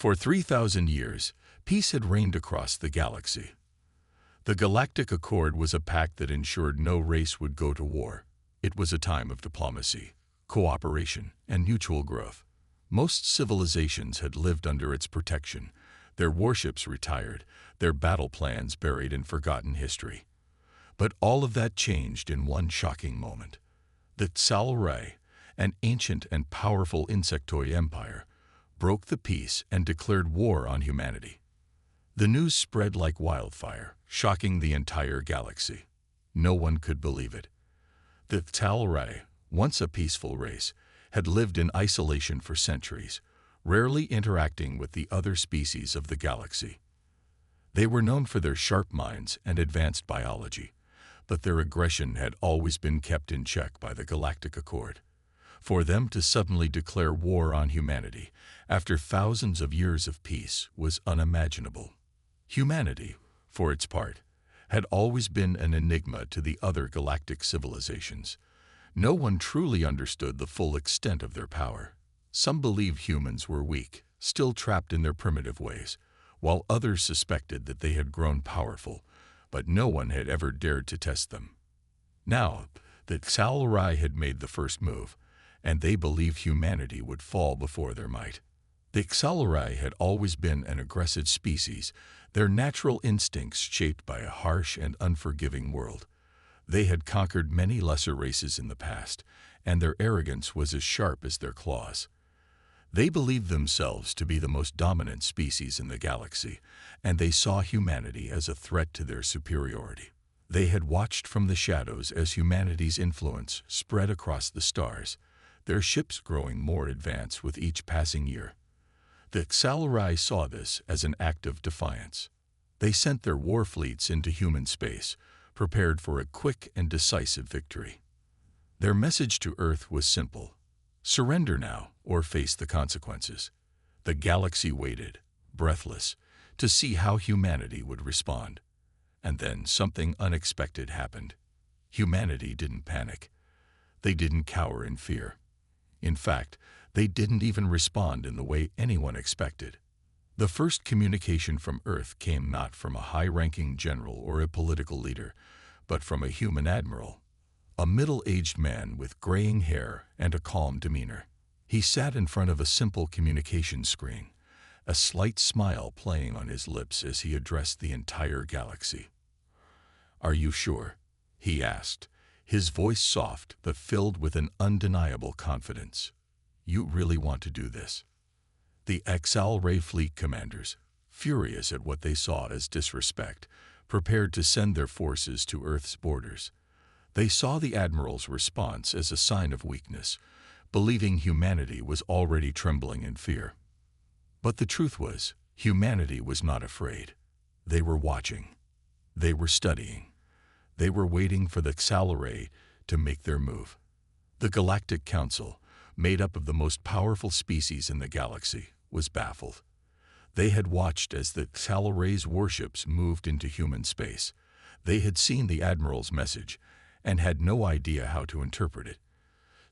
For 3,000 years, peace had reigned across the galaxy. The Galactic Accord was a pact that ensured no race would go to war. It was a time of diplomacy, cooperation, and mutual growth. Most civilizations had lived under its protection, their warships retired, their battle plans buried in forgotten history. But all of that changed in one shocking moment. The Sci-Fi, an ancient and powerful insectoid empire, broke the peace and declared war on humanity. The news spread like wildfire, shocking the entire galaxy. No one could believe it. The Sci-Fi, once a peaceful race, had lived in isolation for centuries, rarely interacting with the other species of the galaxy. They were known for their sharp minds and advanced biology, but their aggression had always been kept in check by the Galactic Accord. For them to suddenly declare war on humanity after thousands of years of peace was unimaginable. Humanity, for its part, had always been an enigma to the other galactic civilizations. No one truly understood the full extent of their power. Some believed humans were weak, still trapped in their primitive ways, while others suspected that they had grown powerful, but no one had ever dared to test them. Now, the Sci-Fi had made the first move, and they believed humanity would fall before their might. The Sci-Fi had always been an aggressive species, their natural instincts shaped by a harsh and unforgiving world. They had conquered many lesser races in the past, and their arrogance was as sharp as their claws. They believed themselves to be the most dominant species in the galaxy, and they saw humanity as a threat to their superiority. They had watched from the shadows as humanity's influence spread across the stars, their ships growing more advanced with each passing year. The Sci-Fi saw this as an act of defiance. They sent their war fleets into human space, prepared for a quick and decisive victory. Their message to Earth was simple: surrender now or face the consequences. The galaxy waited, breathless, to see how humanity would respond. And then something unexpected happened. Humanity didn't panic. They didn't cower in fear. In fact, they didn't even respond in the way anyone expected. The first communication from Earth came not from a high-ranking general or a political leader, but from a human admiral, a middle-aged man with graying hair and a calm demeanor. He sat in front of a simple communication screen, a slight smile playing on his lips as he addressed the entire galaxy. "Are you sure?" he asked, his voice soft but filled with an undeniable confidence. "You really want to do this?" The Sci-Fi fleet commanders, furious at what they saw as disrespect, prepared to send their forces to Earth's borders. They saw the admiral's response as a sign of weakness, believing humanity was already trembling in fear. But the truth was, humanity was not afraid. They were watching. They were studying. They were waiting for the Sci-Fi to make their move. The Galactic Council, made up of the most powerful species in the galaxy, was baffled. They had watched as the Sci-Fi's warships moved into human space. They had seen the admiral's message and had no idea how to interpret it.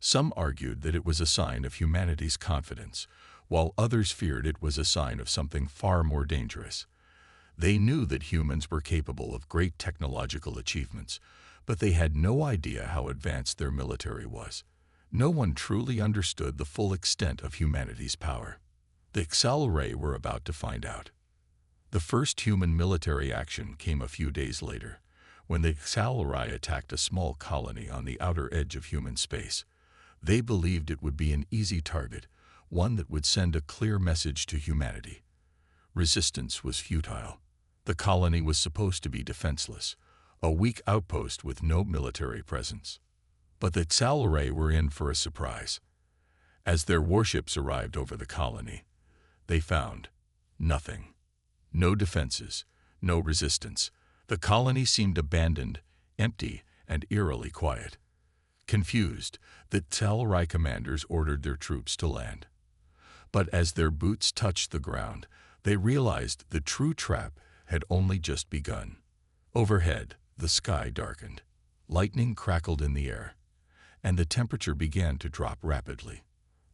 Some argued that it was a sign of humanity's confidence, while others feared it was a sign of something far more dangerous. They knew that humans were capable of great technological achievements, but they had no idea how advanced their military was. No one truly understood the full extent of humanity's power. The Sci-Fi were about to find out. The first human military action came a few days later, when the Sci-Fi attacked a small colony on the outer edge of human space. They believed it would be an easy target, one that would send a clear message to humanity. Resistance was futile. The colony was supposed to be defenseless, a weak outpost with no military presence. But the Sci-Fi were in for a surprise. As their warships arrived over the colony, they found nothing. No defenses, no resistance. The colony seemed abandoned, empty, and eerily quiet. Confused, the Sci-Fi commanders ordered their troops to land. But as their boots touched the ground, they realized the true trap had only just begun. Overhead, the sky darkened. Lightning crackled in the air, and the temperature began to drop rapidly.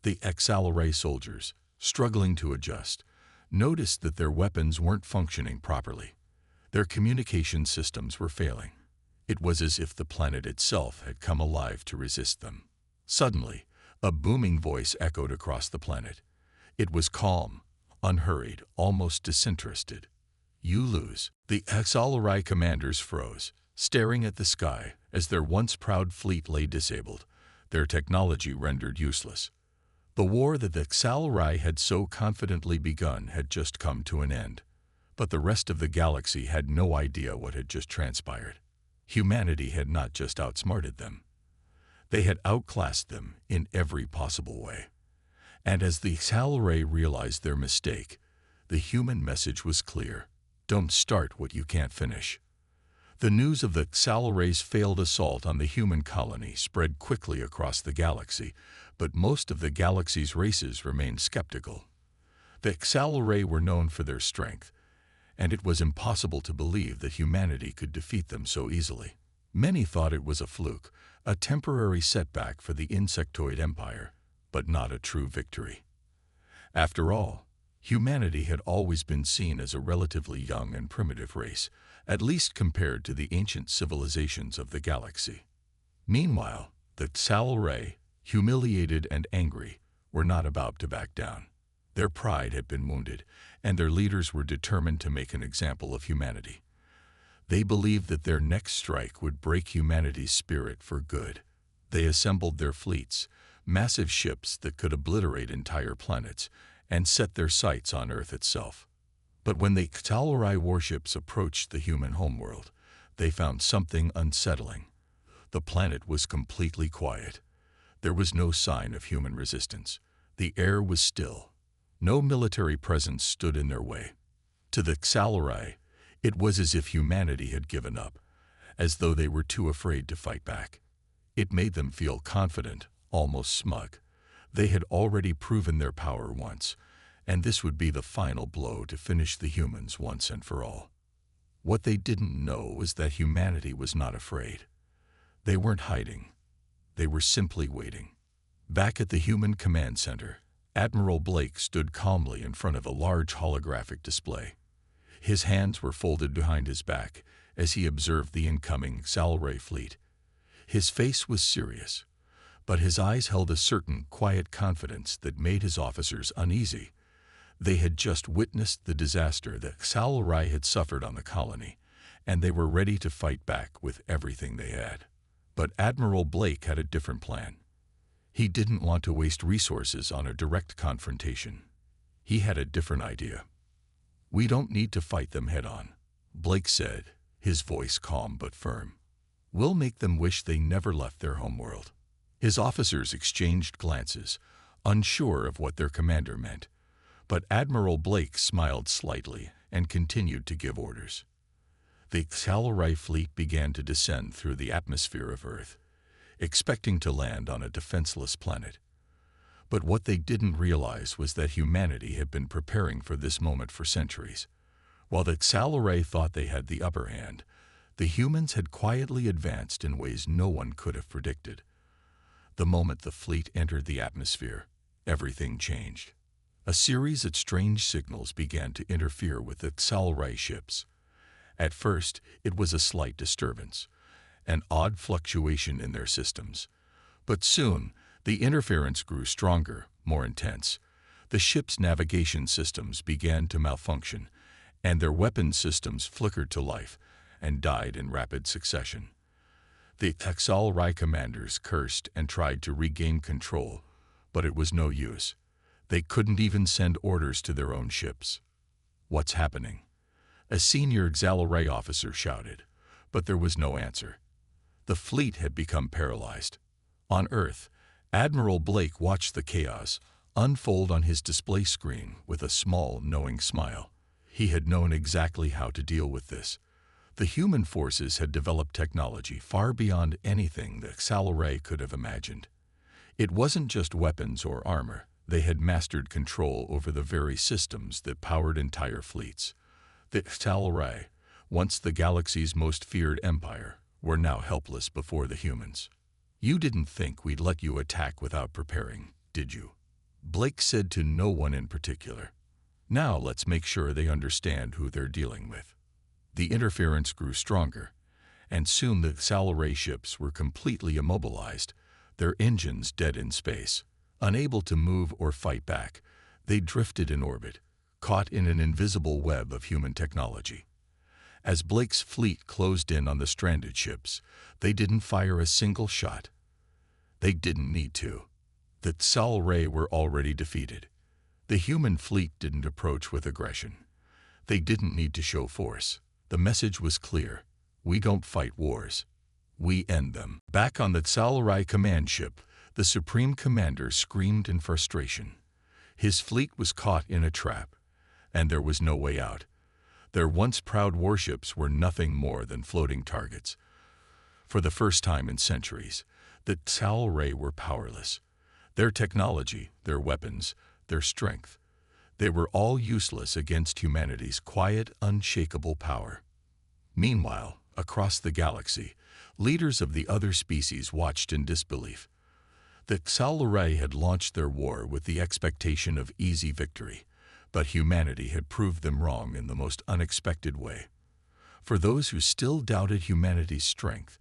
The Sci-Fi soldiers, struggling to adjust, noticed that their weapons weren't functioning properly. Their communication systems were failing. It was as if the planet itself had come alive to resist them. Suddenly, a booming voice echoed across the planet. It was calm, unhurried, almost disinterested. "You lose." The Xalari commanders froze, staring at the sky as their once proud fleet lay disabled, their technology rendered useless. The war that the Xalari had so confidently begun had just come to an end. But the rest of the galaxy had no idea what had just transpired. Humanity had not just outsmarted them. They had outclassed them in every possible way. And as the Xalari realized their mistake, the human message was clear: don't start what you can't finish. The news of the Xalari's failed assault on the human colony spread quickly across the galaxy, but most of the galaxy's races remained skeptical. The Xalari were known for their strength, and it was impossible to believe that humanity could defeat them so easily. Many thought it was a fluke, a temporary setback for the insectoid empire, but not a true victory. After all, humanity had always been seen as a relatively young and primitive race, at least compared to the ancient civilizations of the galaxy. Meanwhile, the Xalari, humiliated and angry, were not about to back down. Their pride had been wounded, and their leaders were determined to make an example of humanity. They believed that their next strike would break humanity's spirit for good. They assembled their fleets, massive ships that could obliterate entire planets, and set their sights on Earth itself. But when the Xalari warships approached the human homeworld, they found something unsettling. The planet was completely quiet. There was no sign of human resistance. The air was still. No military presence stood in their way. To the Xalari, it was as if humanity had given up, as though they were too afraid to fight back. It made them feel confident, almost smug. They had already proven their power once, and this would be the final blow to finish the humans once and for all. What they didn't know was that humanity was not afraid. They weren't hiding. They were simply waiting. Back at the human command center, Admiral Blake stood calmly in front of a large holographic display. His hands were folded behind his back as he observed the incoming Xalari fleet. His face was serious, but his eyes held a certain quiet confidence that made his officers uneasy. They had just witnessed the disaster that Xalari had suffered on the colony, and they were ready to fight back with everything they had. But Admiral Blake had a different plan. He didn't want to waste resources on a direct confrontation. He had a different idea. "We don't need to fight them head-on," Blake said, his voice calm but firm. "We'll make them wish they never left their homeworld." His officers exchanged glances, unsure of what their commander meant, but Admiral Blake smiled slightly and continued to give orders. The Xalari fleet began to descend through the atmosphere of Earth, expecting to land on a defenseless planet. But what they didn't realize was that humanity had been preparing for this moment for centuries. While the Xalari thought they had the upper hand, the humans had quietly advanced in ways no one could have predicted. The moment the fleet entered the atmosphere, everything changed. A series of strange signals began to interfere with the Xalari ships. At first, it was a slight disturbance, an odd fluctuation in their systems. But soon, the interference grew stronger, more intense. The ship's navigation systems began to malfunction, and their weapon systems flickered to life and died in rapid succession. The Xalari commanders cursed and tried to regain control, but it was no use. They couldn't even send orders to their own ships. "What's happening?" a senior Xalari officer shouted, but there was no answer. The fleet had become paralyzed. On Earth, Admiral Blake watched the chaos unfold on his display screen with a small, knowing smile. He had known exactly how to deal with this. The human forces had developed technology far beyond anything the Xalari could have imagined. It wasn't just weapons or armor. They had mastered control over the very systems that powered entire fleets. The Xalari, once the galaxy's most feared empire, were now helpless before the humans. "You didn't think we'd let you attack without preparing, did you?" Blake said to no one in particular. Now let's make sure they understand who they're dealing with. The interference grew stronger, and soon the Sci-Fi ships were completely immobilized, their engines dead in space. Unable to move or fight back, they drifted in orbit, caught in an invisible web of human technology. As Blake's fleet closed in on the stranded ships, they didn't fire a single shot. They didn't need to. The Sci-Fi were already defeated. The human fleet didn't approach with aggression. They didn't need to show force. The message was clear. We don't fight wars. We end them. Back on the Sci-Fi command ship, the Supreme Commander screamed in frustration. His fleet was caught in a trap, and there was no way out. Their once proud warships were nothing more than floating targets. For the first time in centuries, the Sci-Fi were powerless. Their technology, their weapons, their strength, they were all useless against humanity's quiet, unshakable power. Meanwhile, across the galaxy, leaders of the other species watched in disbelief. The Sci-Fi had launched their war with the expectation of easy victory, but humanity had proved them wrong in the most unexpected way. For those who still doubted humanity's strength,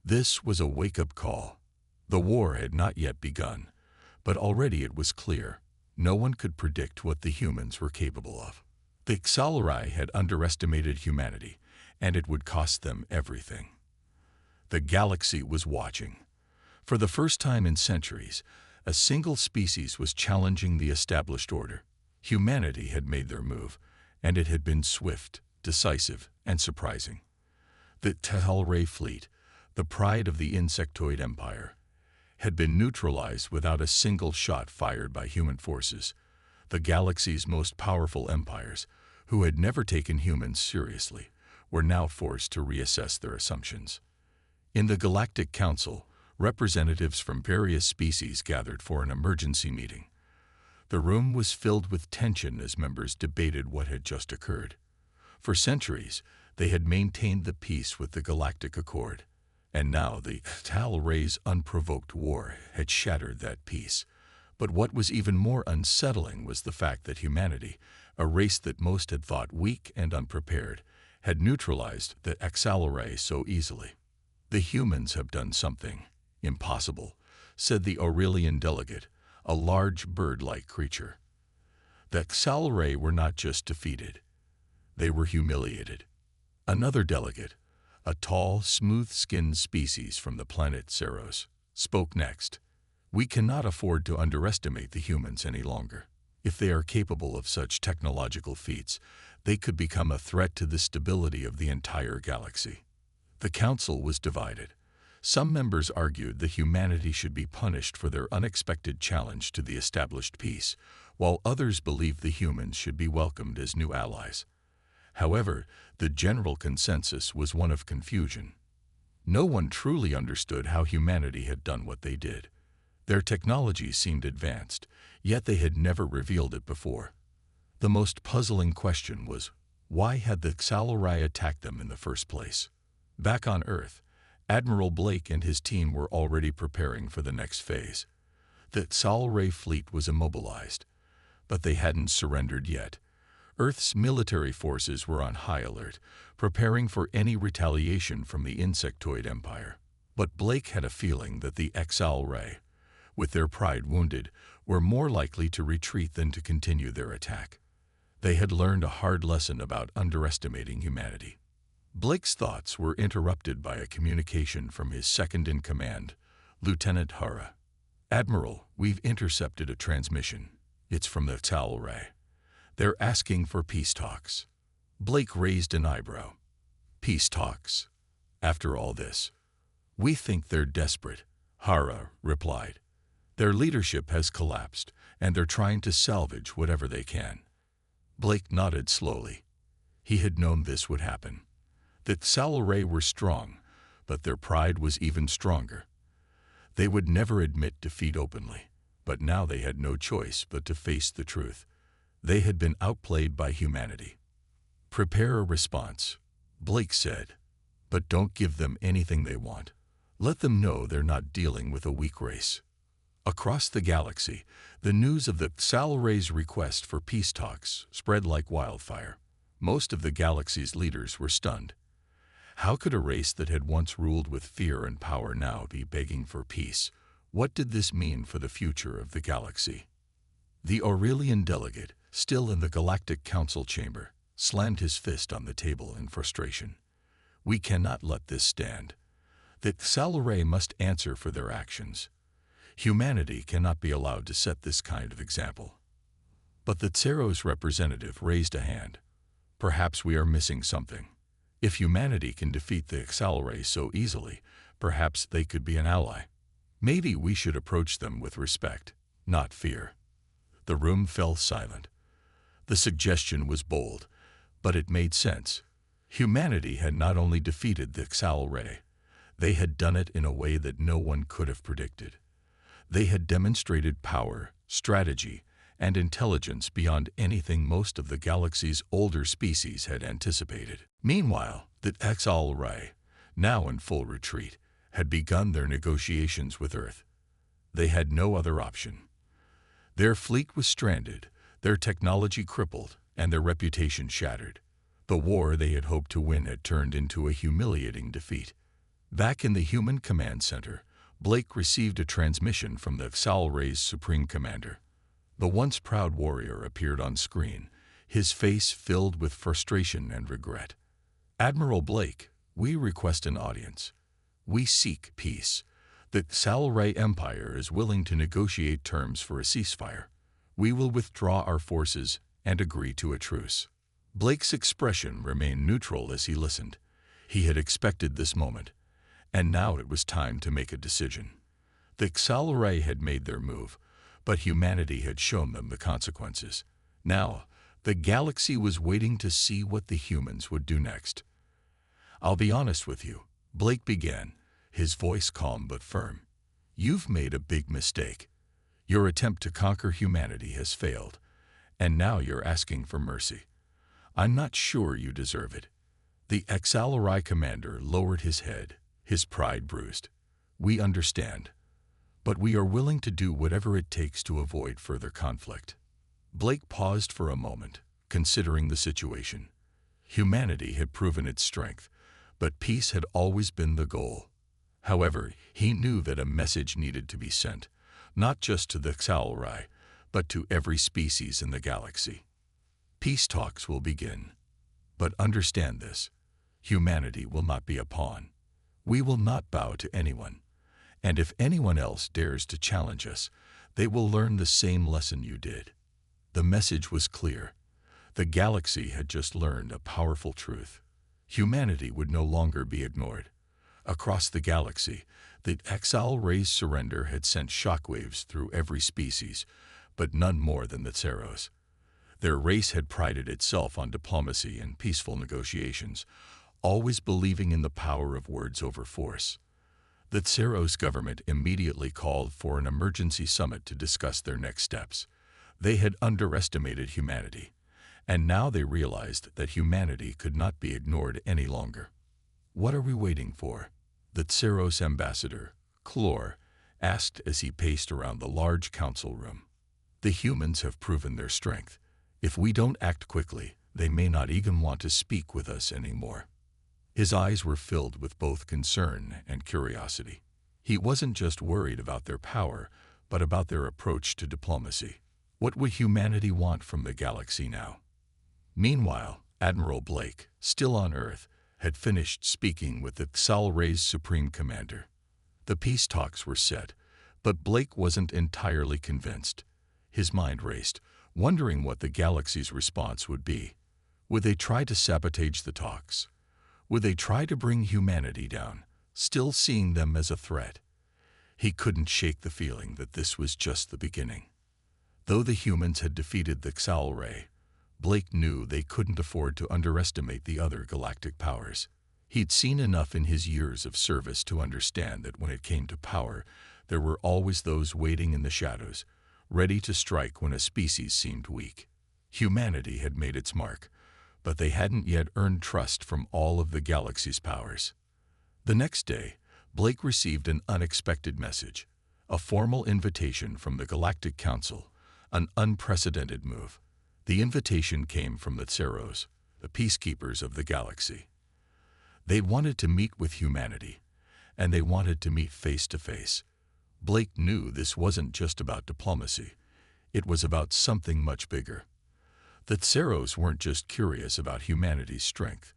this was a wake-up call. The war had not yet begun, but already it was clear. No one could predict what the humans were capable of. The Sci-Fi had underestimated humanity, and it would cost them everything. The galaxy was watching. For the first time in centuries, a single species was challenging the established order. Humanity had made their move, and it had been swift, decisive, and surprising. The Sci-Fi fleet, the pride of the insectoid empire, had been neutralized without a single shot fired by human forces. The galaxy's most powerful empires, who had never taken humans seriously, were now forced to reassess their assumptions. In the Galactic Council, representatives from various species gathered for an emergency meeting. The room was filled with tension as members debated what had just occurred. For centuries, they had maintained the peace with the Galactic Accord, and now the Sci-Fi's unprovoked war had shattered that peace. But what was even more unsettling was the fact that humanity, a race that most had thought weak and unprepared, had neutralized the Sci-Fi so easily. "The humans have done something impossible," said the Aurelian delegate, a large bird-like creature. The Sci-Fi were not just defeated, they were humiliated. Another delegate, a tall, smooth-skinned species from the planet Ceros, spoke next. "We cannot afford to underestimate the humans any longer. If they are capable of such technological feats, they could become a threat to the stability of the entire galaxy." The council was divided. Some members argued that humanity should be punished for their unexpected challenge to the established peace, while others believed the humans should be welcomed as new allies. However, the general consensus was one of confusion. No one truly understood how humanity had done what they did. Their technology seemed advanced, yet they had never revealed it before. The most puzzling question was, why had the Sci-Fi attacked them in the first place? Back on Earth, Admiral Blake and his team were already preparing for the next phase. The Sci-Fi fleet was immobilized, but they hadn't surrendered yet. Earth's military forces were on high alert, preparing for any retaliation from the insectoid empire. But Blake had a feeling that the Sci-Fi, with their pride wounded, were more likely to retreat than to continue their attack. They had learned a hard lesson about underestimating humanity. Blake's thoughts were interrupted by a communication from his second-in-command, Lieutenant Hara. "Admiral, we've intercepted a transmission. It's from the Sci-Fi. They're asking for peace talks." Blake raised an eyebrow. "Peace talks? After all this?" "We think they're desperate," Hara replied. "Their leadership has collapsed, and they're trying to salvage whatever they can." Blake nodded slowly. He had known this would happen. The Sci-Fi were strong, but their pride was even stronger. They would never admit defeat openly, but now they had no choice but to face the truth. They had been outplayed by humanity. "Prepare a response," Blake said, "but don't give them anything they want. Let them know they're not dealing with a weak race." Across the galaxy, the news of the Xalray's request for peace talks spread like wildfire. Most of the galaxy's leaders were stunned. How could a race that had once ruled with fear and power now be begging for peace? What did this mean for the future of the galaxy? The Aurelian delegate, still in the Galactic Council chamber, slammed his fist on the table in frustration. We cannot let this stand. The Xalray must answer for their actions. Humanity cannot be allowed to set this kind of example. But the Tsero's representative raised a hand. Perhaps we are missing something. If humanity can defeat the Xalray so easily, perhaps they could be an ally. Maybe we should approach them with respect, not fear. The room fell silent. The suggestion was bold, but it made sense. Humanity had not only defeated the Xalray, they had done it in a way that no one could have predicted. They had demonstrated power, strategy, and intelligence beyond anything most of the galaxy's older species had anticipated. Meanwhile, the Xalray, now in full retreat, had begun their negotiations with Earth. They had no other option. Their fleet was stranded, their technology crippled, and their reputation shattered. The war they had hoped to win had turned into a humiliating defeat. Back in the Human Command Center, Blake received a transmission from the Xalray's Supreme Commander. The once proud warrior appeared on screen, his face filled with frustration and regret. Admiral Blake, we request an audience. We seek peace. The Xalray Empire is willing to negotiate terms for a ceasefire. We will withdraw our forces and agree to a truce. Blake's expression remained neutral as he listened. He had expected this moment, and now it was time to make a decision. The Xalray had made their move, but humanity had shown them the consequences. Now, the galaxy was waiting to see what the humans would do next. I'll be honest with you, Blake began, his voice calm but firm. You've made a big mistake. Your attempt to conquer humanity has failed, and now you're asking for mercy. I'm not sure you deserve it. The Xalray commander lowered his head, his pride bruised. We understand, but we are willing to do whatever it takes to avoid further conflict. Blake paused for a moment, considering the situation. Humanity had proven its strength, but peace had always been the goal. However, he knew that a message needed to be sent, not just to the Xalray, but to every species in the galaxy. Peace talks will begin. But understand this, humanity will not be a pawn. We will not bow to anyone. And if anyone else dares to challenge us, they will learn the same lesson you did. The message was clear. The galaxy had just learned a powerful truth. Humanity would no longer be ignored. Across the galaxy, the Xalray's surrender had sent shockwaves through every species, but none more than the Tseros. Their race had prided itself on diplomacy and peaceful negotiations, always believing in the power of words over force. The Tseros government immediately called for an emergency summit to discuss their next steps. They had underestimated humanity, and now they realized that humanity could not be ignored any longer. What are we waiting for? The Tseros ambassador, Clor, asked as he paced around the large council room. The humans have proven their strength. If we don't act quickly, they may not even want to speak with us anymore. His eyes were filled with both concern and curiosity. He wasn't just worried about their power, but about their approach to diplomacy. What would humanity want from the galaxy now? Meanwhile, Admiral Blake, still on Earth, had finished speaking with the Xalray's Supreme Commander. The peace talks were set, but Blake wasn't entirely convinced. His mind raced, wondering what the galaxy's response would be. Would they try to sabotage the talks? Would they try to bring humanity down, still seeing them as a threat? He couldn't shake the feeling that this was just the beginning. Though the humans had defeated the Xalray, Blake knew they couldn't afford to underestimate the other galactic powers. He'd seen enough in his years of service to understand that when it came to power, there were always those waiting in the shadows, ready to strike when a species seemed weak. Humanity had made its mark, but they hadn't yet earned trust from all of the galaxy's powers. The next day, Blake received an unexpected message. A formal invitation from the Galactic Council, an unprecedented move. The invitation came from the Tseros, the peacekeepers of the galaxy. They wanted to meet with humanity, and they wanted to meet face to face. Blake knew this wasn't just about diplomacy. It was about something much bigger. The Tseros weren't just curious about humanity's strength.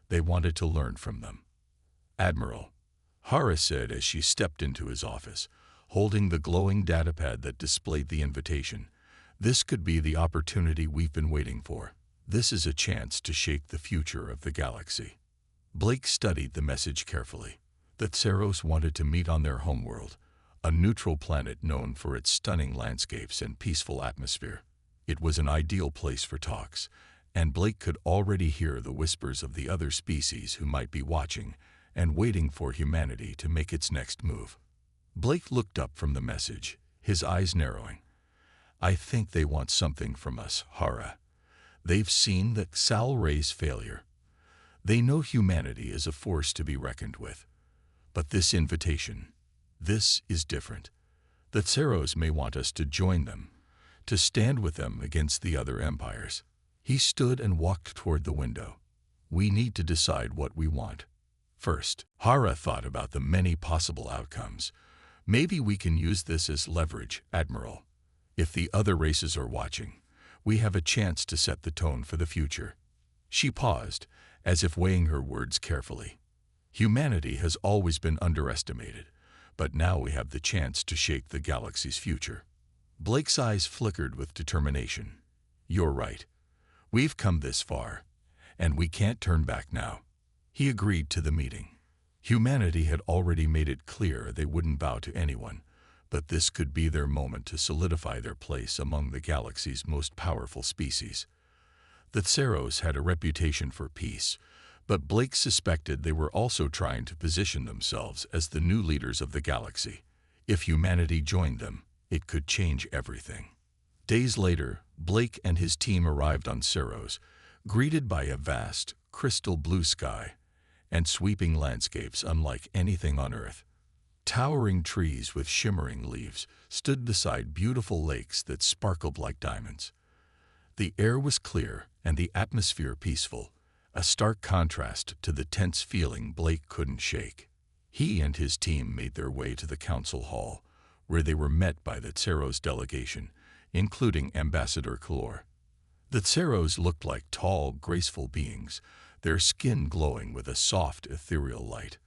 They wanted to learn from them. "Admiral," Hara said as she stepped into his office, holding the glowing datapad that displayed the invitation. "This could be the opportunity we've been waiting for. This is a chance to shape the future of the galaxy." Blake studied the message carefully. The Tseros wanted to meet on their homeworld, a neutral planet known for its stunning landscapes and peaceful atmosphere. It was an ideal place for talks, and Blake could already hear the whispers of the other species who might be watching and waiting for humanity to make its next move. Blake looked up from the message, his eyes narrowing. "I think they want something from us, Hara. They've seen the Xal Ray's failure. They know humanity is a force to be reckoned with. But this invitation, this is different. The Tseros may want us to join them, to stand with them against the other empires." He stood and walked toward the window. "We need to decide what we want. First," Hara thought about the many possible outcomes. "Maybe we can use this as leverage, Admiral. If the other races are watching, we have a chance to set the tone for the future." She paused, as if weighing her words carefully. Humanity has always been underestimated, but now we have the chance to shape the galaxy's future. Blake's eyes flickered with determination. "You're right. We've come this far, and we can't turn back now." He agreed to the meeting. Humanity had already made it clear they wouldn't bow to anyone, but this could be their moment to solidify their place among the galaxy's most powerful species. The Tseros had a reputation for peace, but Blake suspected they were also trying to position themselves as the new leaders of the galaxy. If humanity joined them, it could change everything. Days later, Blake and his team arrived on Tseros, greeted by a vast, crystal blue sky and sweeping landscapes unlike anything on Earth. Towering trees with shimmering leaves stood beside beautiful lakes that sparkled like diamonds. The air was clear and the atmosphere peaceful, a stark contrast to the tense feeling Blake couldn't shake. He and his team made their way to the council hall, where they were met by the Tseros delegation, including Ambassador Kalor. The Tseros looked like tall, graceful beings, their skin glowing with a soft, ethereal light.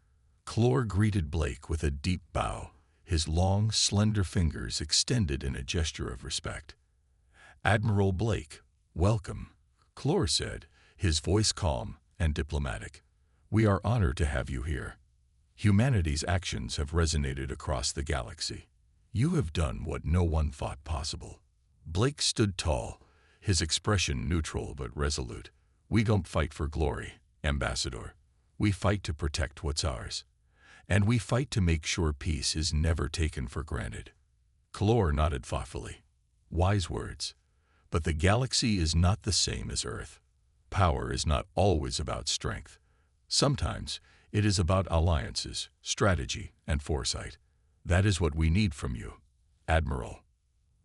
Kalor greeted Blake with a deep bow, his long, slender fingers extended in a gesture of respect. "Admiral Blake, welcome," Kalor said, his voice calm and diplomatic. "We are honored to have you here. Humanity's actions have resonated across the galaxy. You have done what no one thought possible." Blake stood tall, his expression neutral but resolute. "We don't fight for glory, Ambassador. We fight to protect what's ours. And we fight to make sure peace is never taken for granted." Kalor nodded thoughtfully. "Wise words. But the galaxy is not the same as Earth. Power is not always about strength. Sometimes it is about alliances, strategy, and foresight. That is what we need from you, Admiral."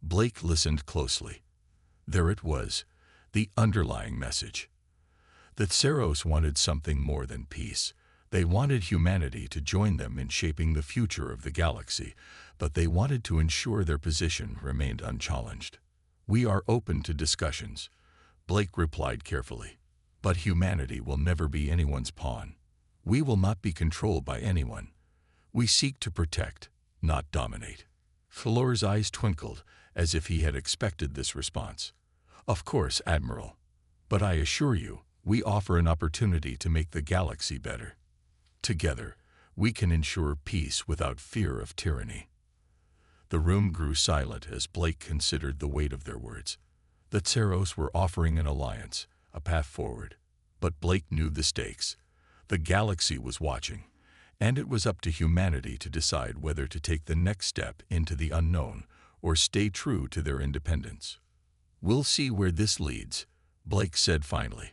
Blake listened closely. There it was, the underlying message. The Tseros wanted something more than peace. They wanted humanity to join them in shaping the future of the galaxy, but they wanted to ensure their position remained unchallenged. "We are open to discussions," Blake replied carefully. "But humanity will never be anyone's pawn. We will not be controlled by anyone. We seek to protect, not dominate." Kalor's eyes twinkled, as if he had expected this response. "Of course, Admiral. But I assure you, we offer an opportunity to make the galaxy better. Together, we can ensure peace without fear of tyranny." The room grew silent as Blake considered the weight of their words. The Tseros were offering an alliance, a path forward. But Blake knew the stakes. The galaxy was watching, and it was up to humanity to decide whether to take the next step into the unknown or stay true to their independence. "We'll see where this leads," Blake said finally.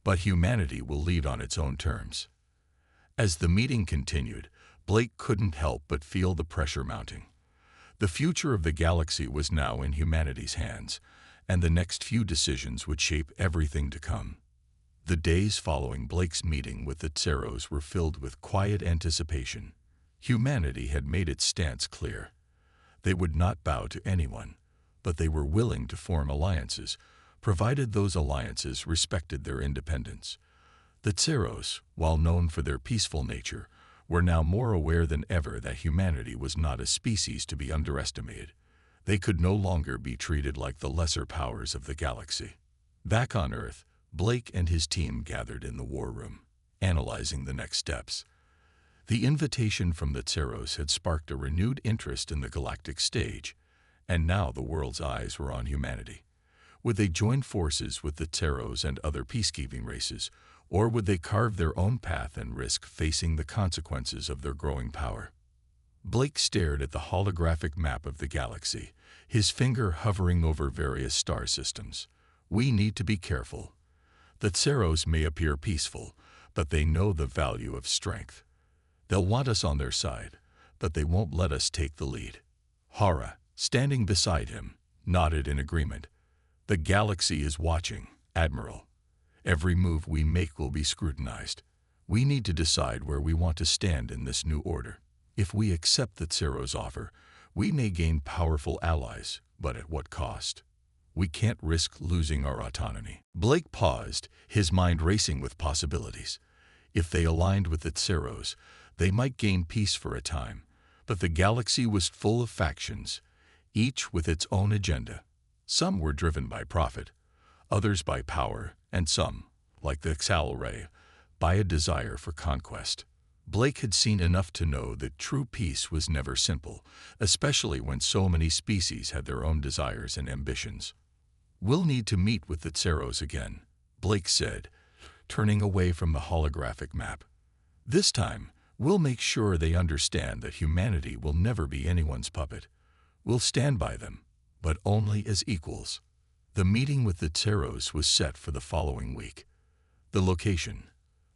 "But humanity will lead on its own terms." As the meeting continued, Blake couldn't help but feel the pressure mounting. The future of the galaxy was now in humanity's hands, and the next few decisions would shape everything to come. The days following Blake's meeting with the Tseros were filled with quiet anticipation. Humanity had made its stance clear. They would not bow to anyone, but they were willing to form alliances, provided those alliances respected their independence. The Tseros, while known for their peaceful nature, were now more aware than ever that humanity was not a species to be underestimated. They could no longer be treated like the lesser powers of the galaxy. Back on Earth, Blake and his team gathered in the war room, analyzing the next steps. The invitation from the Tseros had sparked a renewed interest in the galactic stage, and now the world's eyes were on humanity. Would they join forces with the Tseros and other peacekeeping races, or would they carve their own path and risk facing the consequences of their growing power? Blake stared at the holographic map of the galaxy, his finger hovering over various star systems. We need to be careful. The Tseros may appear peaceful, but they know the value of strength. They'll want us on their side, but they won't let us take the lead. Hara, standing beside him, nodded in agreement. The galaxy is watching, Admiral. Every move we make will be scrutinized. We need to decide where we want to stand in this new order. If we accept the Tseros' offer, we may gain powerful allies, but at what cost? We can't risk losing our autonomy. Blake paused, his mind racing with possibilities. If they aligned with the Tseros, they might gain peace for a time, but the galaxy was full of factions, each with its own agenda. Some were driven by profit, others by power, and some, like the Sci-Fi, by a desire for conquest. Blake had seen enough to know that true peace was never simple, especially when so many species had their own desires and ambitions. We'll need to meet with the Tseros again, Blake said, turning away from the holographic map. This time, we'll make sure they understand that humanity will never be anyone's puppet. We'll stand by them, but only as equals. The meeting with the Tseros was set for the following week. The location: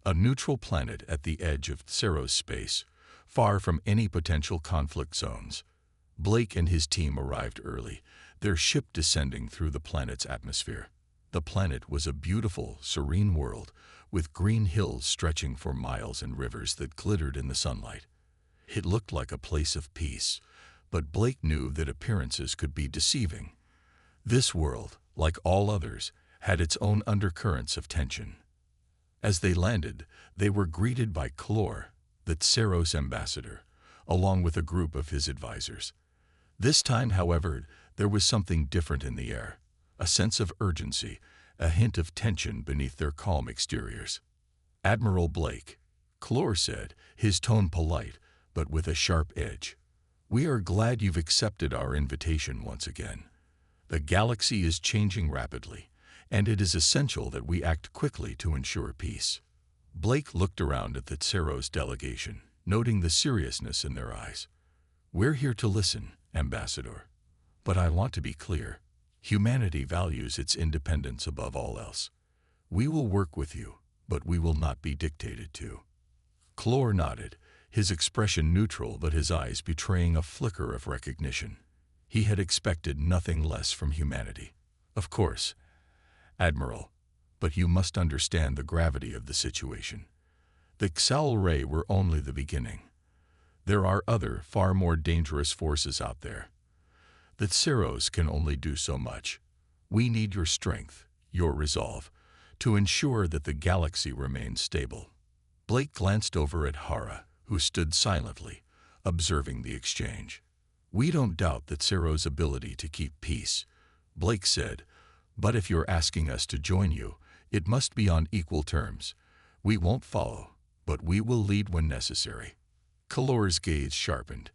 a neutral planet at the edge of Tseros space, far from any potential conflict zones. Blake and his team arrived early, their ship descending through the planet's atmosphere. The planet was a beautiful, serene world, with green hills stretching for miles and rivers that glittered in the sunlight. It looked like a place of peace, but Blake knew that appearances could be deceiving. This world, like all others, had its own undercurrents of tension. As they landed, they were greeted by Clor, the Tseros ambassador, along with a group of his advisors. This time, however, there was something different in the air, a sense of urgency, a hint of tension beneath their calm exteriors. "Admiral Blake," Clor said, his tone polite, but with a sharp edge. "We are glad you've accepted our invitation once again. The galaxy is changing rapidly, and it is essential that we act quickly to ensure peace." Blake looked around at the Tseros delegation, noting the seriousness in their eyes. "We're here to listen, Ambassador. But I want to be clear. Humanity values its independence above all else. We will work with you, but we will not be dictated to." Clor nodded, his expression neutral but his eyes betraying a flicker of recognition. He had expected nothing less from humanity. "Of course, Admiral, but you must understand the gravity of the situation. The Sci-Fi were only the beginning. There are other, far more dangerous forces out there. The Tseros can only do so much. We need your strength, your resolve, to ensure that the galaxy remains stable." Blake glanced over at Hara, who stood silently, observing the exchange. "We don't doubt the Tseros' ability to keep peace," Blake said, "but if you're asking us to join you, it must be on equal terms. We won't follow, but we will lead when necessary." Clor's gaze sharpened.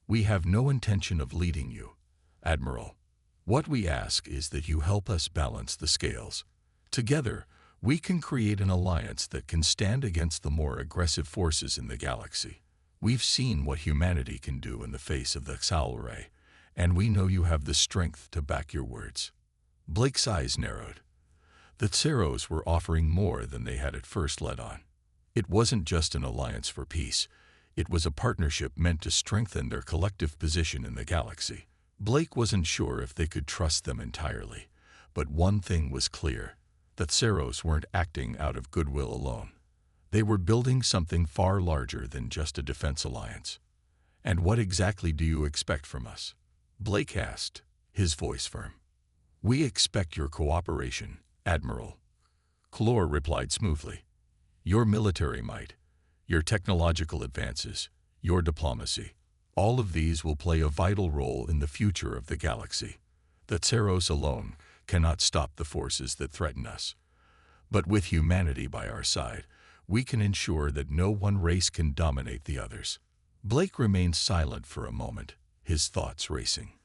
"We have no intention of leading you, Admiral. What we ask is that you help us balance the scales. Together, we can create an alliance that can stand against the more aggressive forces in the galaxy. We've seen what humanity can do in the face of the Sci-Fi, and we know you have the strength to back your words." Blake's eyes narrowed. The Tseros were offering more than they had at first let on. It wasn't just an alliance for peace. It was a partnership meant to strengthen their collective position in the galaxy. Blake wasn't sure if they could trust them entirely, but one thing was clear, that Ceros weren't acting out of goodwill alone. They were building something far larger than just a defense alliance. "And what exactly do you expect from us?" Blake asked, his voice firm. "We expect your cooperation, Admiral." Clore replied smoothly. "Your military might, your technological advances, your diplomacy, all of these will play a vital role in the future of the galaxy. The Ceros alone cannot stop the forces that threaten us. But with humanity by our side, we can ensure that no one race can dominate the others." Blake remained silent for a moment, his thoughts racing.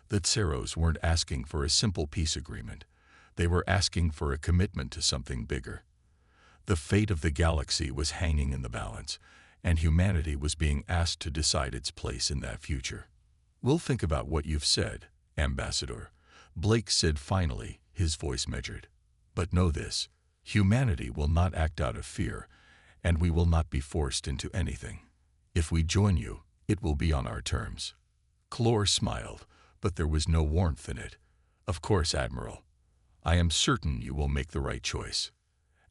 The Ceros weren't asking for a simple peace agreement. They were asking for a commitment to something bigger. The fate of the galaxy was hanging in the balance, and humanity was being asked to decide its place in that future. "We'll think about what you've said, Ambassador," Blake said finally, his voice measured. "But know this, humanity will not act out of fear, and we will not be forced into anything. If we join you, it will be on our terms." Clore smiled, but there was no warmth in it. "Of course, Admiral. I am certain you will make the right choice."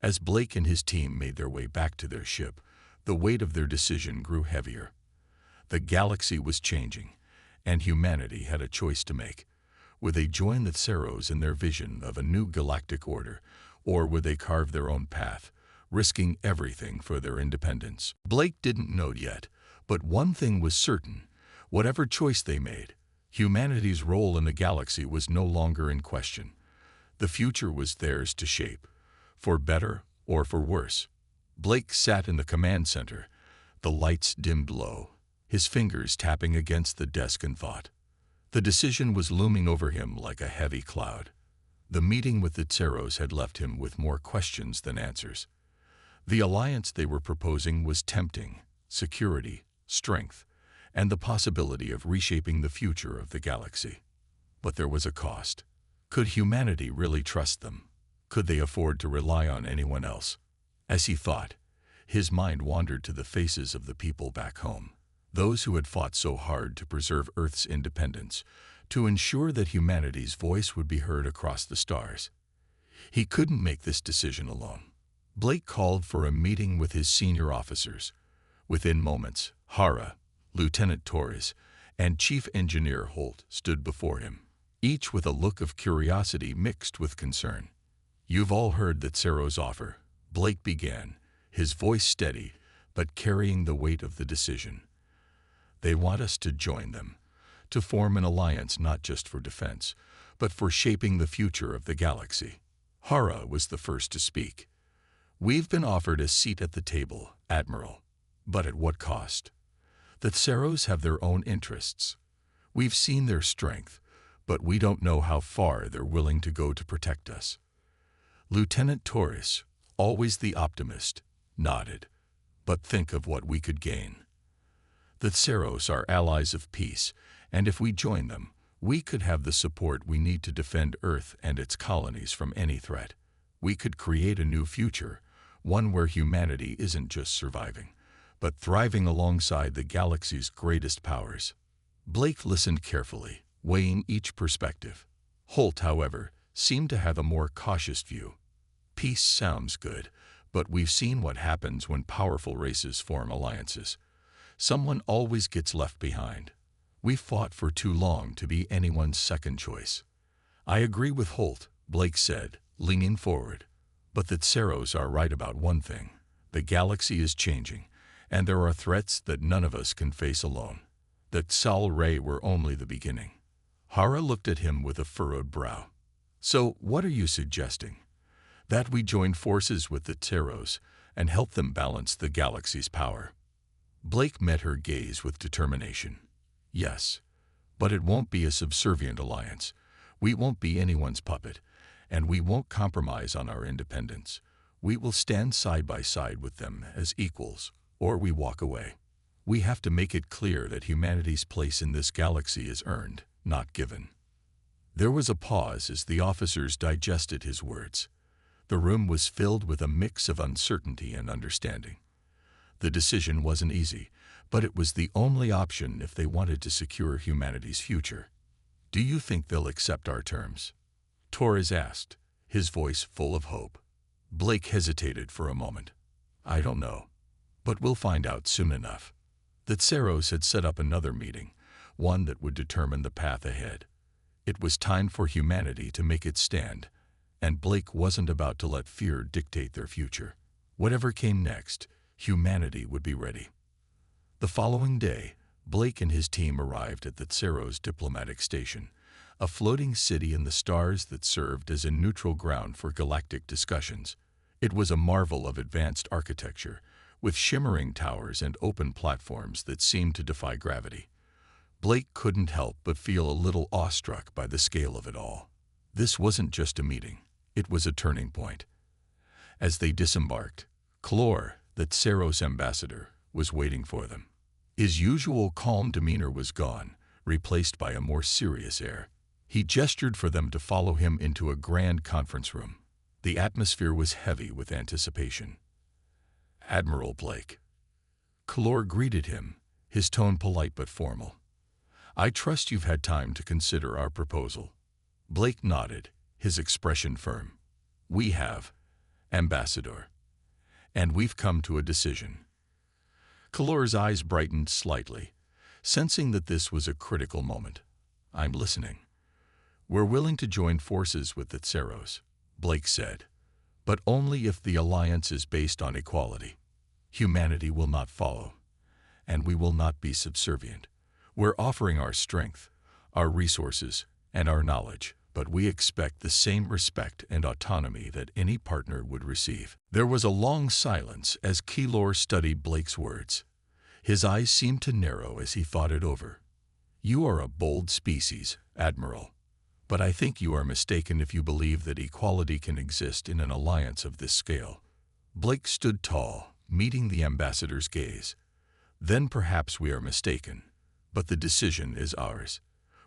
As Blake and his team made their way back to their ship, the weight of their decision grew heavier. The galaxy was changing, and humanity had a choice to make. Would they join the Ceros in their vision of a new galactic order, or would they carve their own path, risking everything for their independence? Blake didn't know yet, but one thing was certain. Whatever choice they made, humanity's role in the galaxy was no longer in question. The future was theirs to shape, for better or for worse. Blake sat in the command center, the lights dimmed low, his fingers tapping against the desk and thought. The decision was looming over him like a heavy cloud. The meeting with the Ceros had left him with more questions than answers. The alliance they were proposing was tempting: security, strength, and the possibility of reshaping the future of the galaxy. But there was a cost. Could humanity really trust them? Could they afford to rely on anyone else? As he thought, his mind wandered to the faces of the people back home, those who had fought so hard to preserve Earth's independence, to ensure that humanity's voice would be heard across the stars. He couldn't make this decision alone. Blake called for a meeting with his senior officers. Within moments, Hara, Lieutenant Torres, and Chief Engineer Holt stood before him, each with a look of curiosity mixed with concern. "You've all heard the Ceros' offer," Blake began, his voice steady, but carrying the weight of the decision. "They want us to join them, to form an alliance not just for defense, but for shaping the future of the galaxy." Hara was the first to speak. "We've been offered a seat at the table, Admiral, but at what cost? The Ceros have their own interests. We've seen their strength, but we don't know how far they're willing to go to protect us." Lieutenant Torres, always the optimist, nodded. "But think of what we could gain. The Ceros are allies of peace, and if we join them, we could have the support we need to defend Earth and its colonies from any threat. We could create a new future, one where humanity isn't just surviving, but thriving alongside the galaxy's greatest powers." Blake listened carefully, weighing each perspective. Holt, however, seemed to have a more cautious view. "Peace sounds good, but we've seen what happens when powerful races form alliances. Someone always gets left behind. We've fought for too long to be anyone's second choice." "I agree with Holt," Blake said, leaning forward. "But the Ceros are right about one thing. The galaxy is changing, and there are threats that none of us can face alone. The Xal Ray were only the beginning." Hara looked at him with a furrowed brow. "So what are you suggesting? That we join forces with the Ceros and help them balance the galaxy's power?" Blake met her gaze with determination. "Yes, but it won't be a subservient alliance. We won't be anyone's puppet, and we won't compromise on our independence. We will stand side by side with them as equals, or we walk away. We have to make it clear that humanity's place in this galaxy is earned, not given." There was a pause as the officers digested his words. The room was filled with a mix of uncertainty and understanding. The decision wasn't easy, but it was the only option if they wanted to secure humanity's future. "Do you think they'll accept our terms?" Torres asked, his voice full of hope. Blake hesitated for a moment. "I don't know, but we'll find out soon enough." The Tseros had set up another meeting, one that would determine the path ahead. It was time for humanity to make its stand, and Blake wasn't about to let fear dictate their future. Whatever came next, humanity would be ready. The following day, Blake and his team arrived at the Tseros diplomatic station, a floating city in the stars that served as a neutral ground for galactic discussions. It was a marvel of advanced architecture, with shimmering towers and open platforms that seemed to defy gravity. Blake couldn't help but feel a little awestruck by the scale of it all. This wasn't just a meeting, it was a turning point. As they disembarked, Clor, the Tseros ambassador, was waiting for them. His usual calm demeanor was gone, replaced by a more serious air. He gestured for them to follow him into a grand conference room. The atmosphere was heavy with anticipation. "Admiral Blake." Clor greeted him, his tone polite but formal. "I trust you've had time to consider our proposal." Blake nodded, his expression firm. "We have, Ambassador, and we've come to a decision." Clor's eyes brightened slightly, sensing that this was a critical moment. "I'm listening." "We're willing to join forces with the Tseros," Blake said, "but only if the alliance is based on equality. Humanity will not follow, and we will not be subservient. We're offering our strength, our resources, and our knowledge, but we expect the same respect and autonomy that any partner would receive." There was a long silence as Clor studied Blake's words. His eyes seemed to narrow as he thought it over. "You are a bold species, Admiral, but I think you are mistaken if you believe that equality can exist in an alliance of this scale." Blake stood tall, meeting the ambassador's gaze. "Then perhaps we are mistaken, but the decision is ours.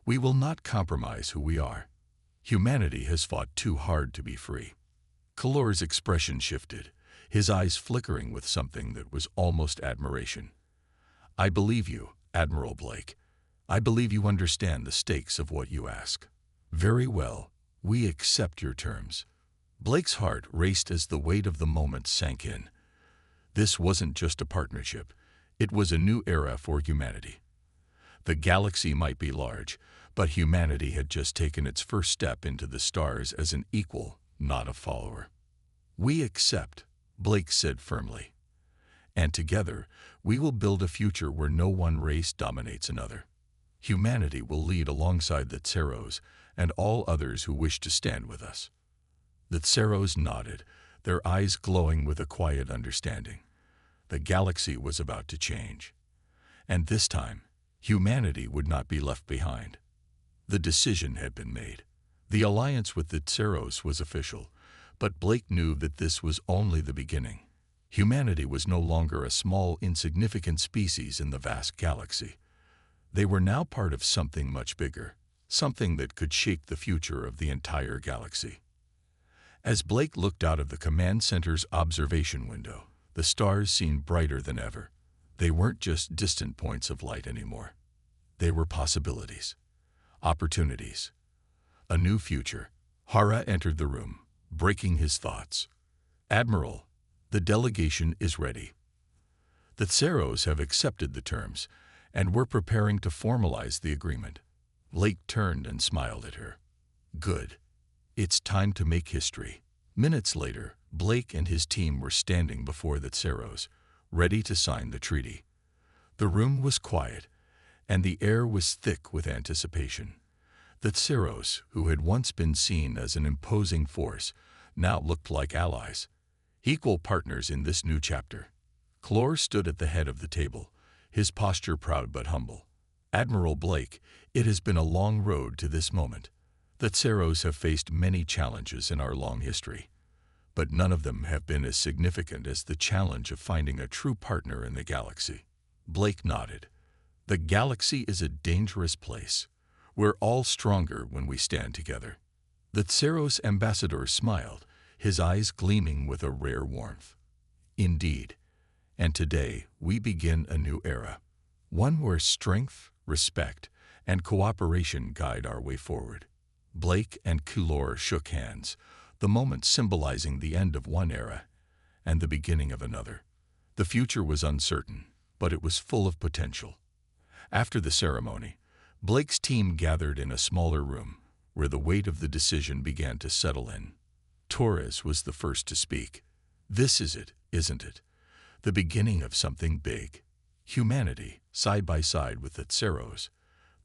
We will not compromise who we are. Humanity has fought too hard to be free." Clor's expression shifted, his eyes flickering with something that was almost admiration. "I believe you, Admiral Blake. I believe you understand the stakes of what you ask." "Very well, we accept your terms." Blake's heart raced as the weight of the moment sank in. This wasn't just a partnership, it was a new era for humanity. The galaxy might be large, but humanity had just taken its first step into the stars as an equal, not a follower. "We accept," Blake said firmly. "And together, we will build a future where no one race dominates another. Humanity will lead alongside the Tseros and all others who wish to stand with us." The Tseros nodded, their eyes glowing with a quiet understanding. The galaxy was about to change. And this time, humanity would not be left behind. The decision had been made. The alliance with the Tseros was official, but Blake knew that this was only the beginning. Humanity was no longer a small, insignificant species in the vast galaxy. They were now part of something much bigger, something that could shape the future of the entire galaxy. As Blake looked out of the command center's observation window, the stars seemed brighter than ever. They weren't just distant points of light anymore. They were possibilities, opportunities, a new future. Hara entered the room, breaking his thoughts. "Admiral, the delegation is ready. The Tseros have accepted the terms, and we're preparing to formalize the agreement." Blake turned and smiled at her. "Good. It's time to make history." Minutes later, Blake and his team were standing before the Tseros, ready to sign the treaty. The room was quiet, and the air was thick with anticipation. The Tseros, who had once been seen as an imposing force, now looked like allies, equal partners in this new chapter. Clor stood at the head of the table, his posture proud but humble. "Admiral Blake, it has been a long road to this moment. The Tseros have faced many challenges in our long history, but none of them have been as significant as the challenge of finding a true partner in the galaxy." Blake nodded. "The galaxy is a dangerous place. We're all stronger when we stand together." The Tseros ambassador smiled, his eyes gleaming with a rare warmth. "Indeed, and today we begin a new era. one where strength, respect, and cooperation guide our way forward. Blake and Kulor shook hands, the moment symbolizing the end of one era and the beginning of another. The future was uncertain, but it was full of potential. After the ceremony, Blake's team gathered in a smaller room, where the weight of the decision began to settle in. Torres was the first to speak. This is it, isn't it? The beginning of something big. Humanity, side by side with the Tseros,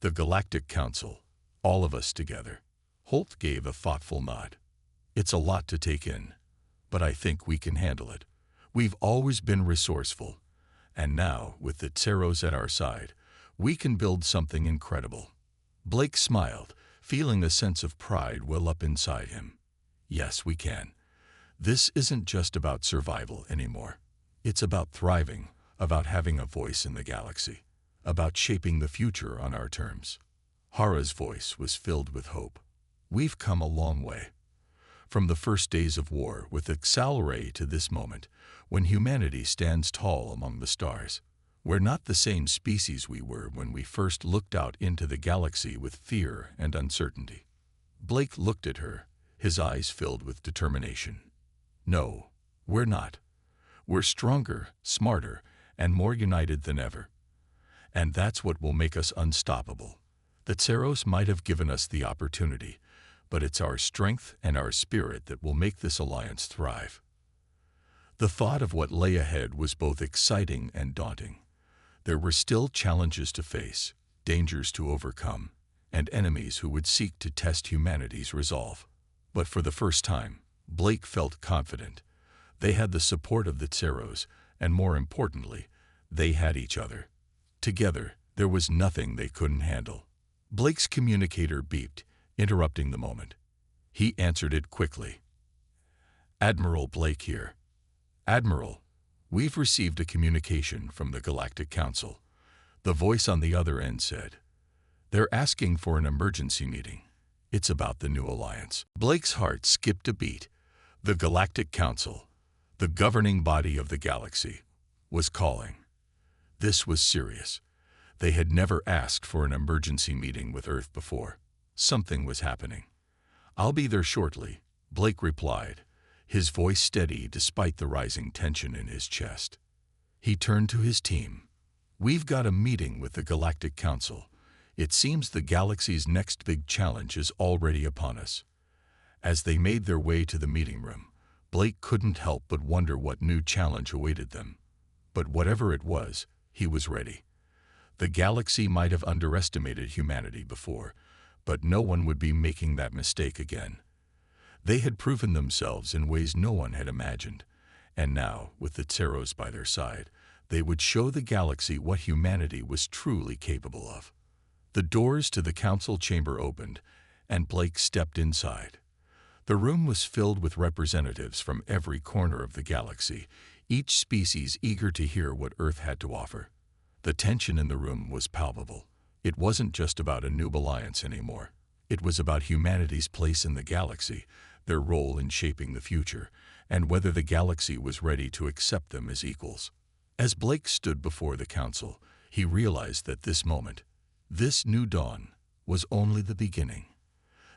the Galactic Council, all of us together. Holt gave a thoughtful nod. It's a lot to take in, but I think we can handle it. We've always been resourceful, and now, with the Tseros at our side, we can build something incredible. Blake smiled, feeling a sense of pride well up inside him. Yes, we can. This isn't just about survival anymore. It's about thriving, about having a voice in the galaxy, about shaping the future on our terms. Hara's voice was filled with hope. We've come a long way. From the first days of war with Accelerate to this moment, when humanity stands tall among the stars. We're not the same species we were when we first looked out into the galaxy with fear and uncertainty. Blake looked at her, his eyes filled with determination. No, we're not. We're stronger, smarter, and more united than ever. And that's what will make us unstoppable. The Tseros might have given us the opportunity, but it's our strength and our spirit that will make this alliance thrive. The thought of what lay ahead was both exciting and daunting. There were still challenges to face, dangers to overcome, and enemies who would seek to test humanity's resolve. But for the first time, Blake felt confident. They had the support of the Tseros, and more importantly, they had each other. Together, there was nothing they couldn't handle. Blake's communicator beeped, interrupting the moment. He answered it quickly. Admiral Blake here. Admiral, we've received a communication from the Galactic Council. The voice on the other end said, they're asking for an emergency meeting. It's about the new alliance. Blake's heart skipped a beat. The Galactic Council, the governing body of the galaxy, was calling. This was serious. They had never asked for an emergency meeting with Earth before. Something was happening. I'll be there shortly, Blake replied, his voice steady despite the rising tension in his chest. He turned to his team. We've got a meeting with the Galactic Council. It seems the galaxy's next big challenge is already upon us. As they made their way to the meeting room, Blake couldn't help but wonder what new challenge awaited them. But whatever it was, he was ready. The galaxy might have underestimated humanity before, but no one would be making that mistake again. They had proven themselves in ways no one had imagined, and now, with the Tseros by their side, they would show the galaxy what humanity was truly capable of. The doors to the council chamber opened, and Blake stepped inside. The room was filled with representatives from every corner of the galaxy, each species eager to hear what Earth had to offer. The tension in the room was palpable. It wasn't just about a new alliance anymore. It was about humanity's place in the galaxy, their role in shaping the future, and whether the galaxy was ready to accept them as equals. As Blake stood before the council, he realized that this moment, this new dawn, was only the beginning.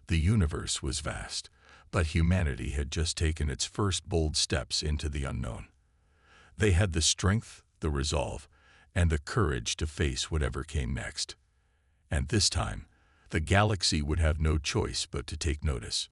The universe was vast, but humanity had just taken its first bold steps into the unknown. They had the strength, the resolve, and the courage to face whatever came next. And this time, the galaxy would have no choice but to take notice.